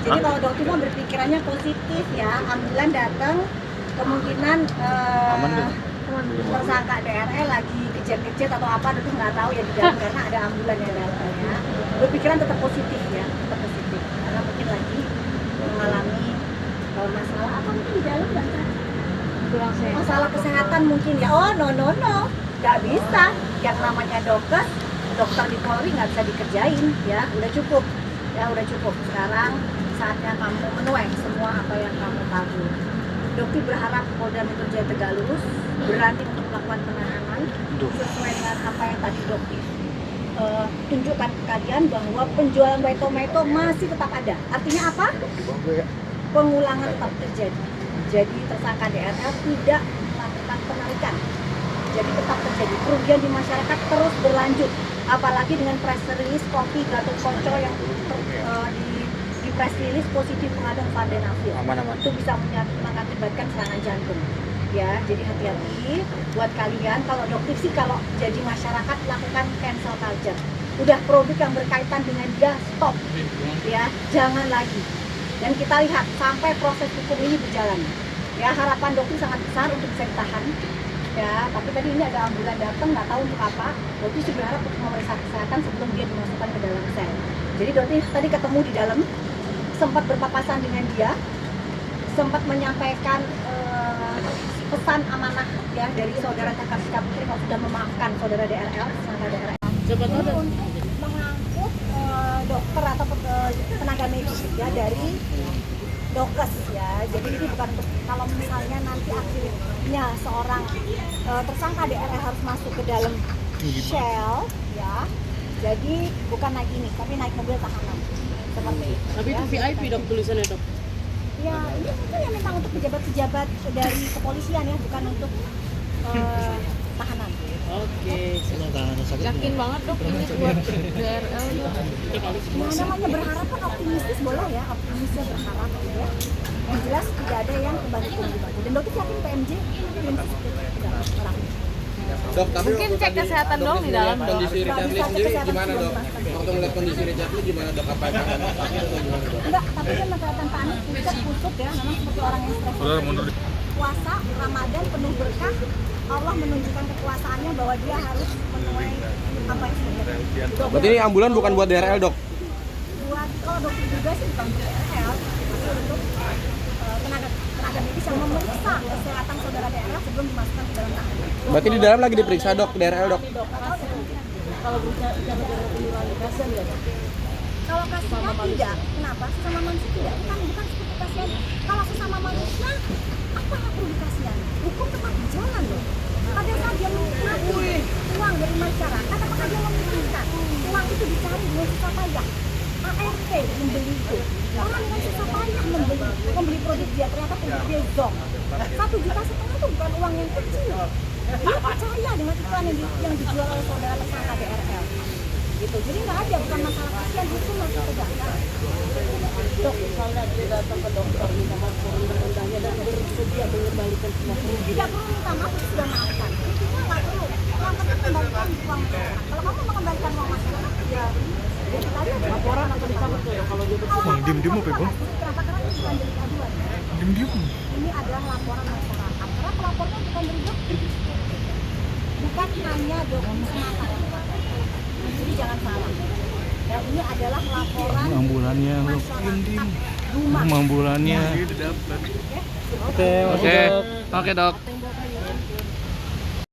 Jadi kalau dokter mau berpikirannya positif ya, ambulan datang, kemungkinan tersangka DRL lagi kejar-kejar atau apa, dokter nggak tahu ya di dalam karena ada ambulan yang datang ya. Berpikiran tetap positif ya, tetap positif. Karena mungkin lagi mengalami masalah apa mungkin di dalam nggak tahu. Masalah kesehatan mungkin ya. Oh no, nggak bisa. Yang namanya dokter di Polri nggak bisa dikerjain ya. Udah cukup. Sekarang saatnya kamu menuai semua apa yang kamu tahu. Dokter berharap Polda Metro Jaya Tegak Lurus berani untuk melakukan penahanan sesuai dengan apa yang tadi dokter tunjukkan ke kalian bahwa penjualan white tomato masih tetap ada. Artinya apa? Pengulangan tetap terjadi. Jadi tersangka DRL tidak melakukan penarikan. Jadi tetap terjadi kerugian di masyarakat terus berlanjut. Apalagi dengan press release kopi Gatot Kaca yang di press release positif mengandung vardenafil. Itu bisa mengakibatkan serangan jantung. Ya, jadi hati-hati buat kalian. Kalau dokter sih kalau jadi masyarakat lakukan cancel culture. Udah produk yang berkaitan dengan dia stop. Ya, jangan lagi. Dan kita lihat sampai proses hukum ini berjalan. Ya, harapan dokter sangat besar untuk bisa ditahan. Ya, tapi tadi ini ada ambulan datang, nggak tahu untuk apa. Dokter sih berharap untuk memeriksa kesehatan sebelum dia dimasukkan ke dalam sel. Jadi dokter tadi ketemu di dalam, sempat berpapasan dengan dia, sempat menyampaikan pesan amanah ya dari saudara Cakar Putri kalau sudah memaafkan saudara DRL, tersangka DRL. Ini untuk mengangkut dokter atau tenaga medis ya dari dokes ya. Jadi ini bukan untuk kalau misalnya nanti akhirnya seorang tersangka DRL harus masuk ke dalam shell ya. Jadi bukan naik ini, tapi naik mobil tahanan seperti itu. Tapi ya. Itu VIP dok tulisannya dok. Ya ini mungkin ya memang untuk pejabat-pejabat dari kepolisian ya, bukan untuk tahanan. Oke. Yakin banget dok ini buat DRL dok. Ya namanya berharap kan optimistis boleh ya, optimisnya berharap ya. Yang jelas tidak ada yang kebalikan dibantu. Dan dokter yakin PMJ belum tidak orang. Dok, tapi Mungkin cek kesehatan dong di dalam dok. kondisi Richard Lee sendiri gimana dok? Waktu ngeliat kondisi Richard Lee gimana dok? Apa yang akan sakit atau gimana dok? Enggak, tapi kan kelihatan panik, pucat, kusut ya, memang seperti orang yang stres. Puasa, Ramadan penuh berkah, Allah menunjukkan kekuasaannya bahwa dia harus menuai apa yang sudah terjadi. Berarti ini ambulan bukan buat DRL dok? Buat, kalau dokter juga sih bukan untuk DRL, tapi untuk tenaga medis yang memeriksa kesehatan saudara DRL sebelum dimasukkan ke dalam tahanan. Berarti di dalam lagi diperiksa dok, DRL dok? Kalau bicara penyuluhan kasihan ya dok. Kalau kasihan tidak, kenapa? Sesama manusia tidak, bukan seperti kasihan. Kalau sesama manusia, apa yang perlu dikasihan? Hukum tetap berjalan loh. Pada saat dia menikmati uang dari masyarakat, apakah dia menginginkan uang itu dicari dengan susah payah? ART membeli itu, orang dengan susah payah membeli produk dia, ternyata produk dia zonk. 1,5 juta itu bukan uang yang kecil. Dia percaya dengan iklan yang dijual oleh saudara tersangka DRL. Gitu. Jadi nggak ada, bukan masalah kasihan, hukum masih tegakkan. Dok, misalnya dia datang ke dokter minta maaf rendahnya dan bersedia mengembalikan semua kerugian. Tidak perlu minta maaf, sudah maafkan. Intinya nggak perlu. Yang penting kembalikan uang masyarakat. Kalau kamu mengembalikan uang masyarakat, ya kita lihat Laporan atau dicabut ya kalau dia Bang, diem-diem apa Bang? Kenapa? Karena ini bukan delik aduan. Diem-diem. Ini adalah laporan masyarakat. Karena pelapornya bukan dari dokter. Bukan hanya dokter semata. Jadi jangan salah. Ya, ini adalah laporan Ambulannya masyarakat rumah. ambulannya. Oke dok.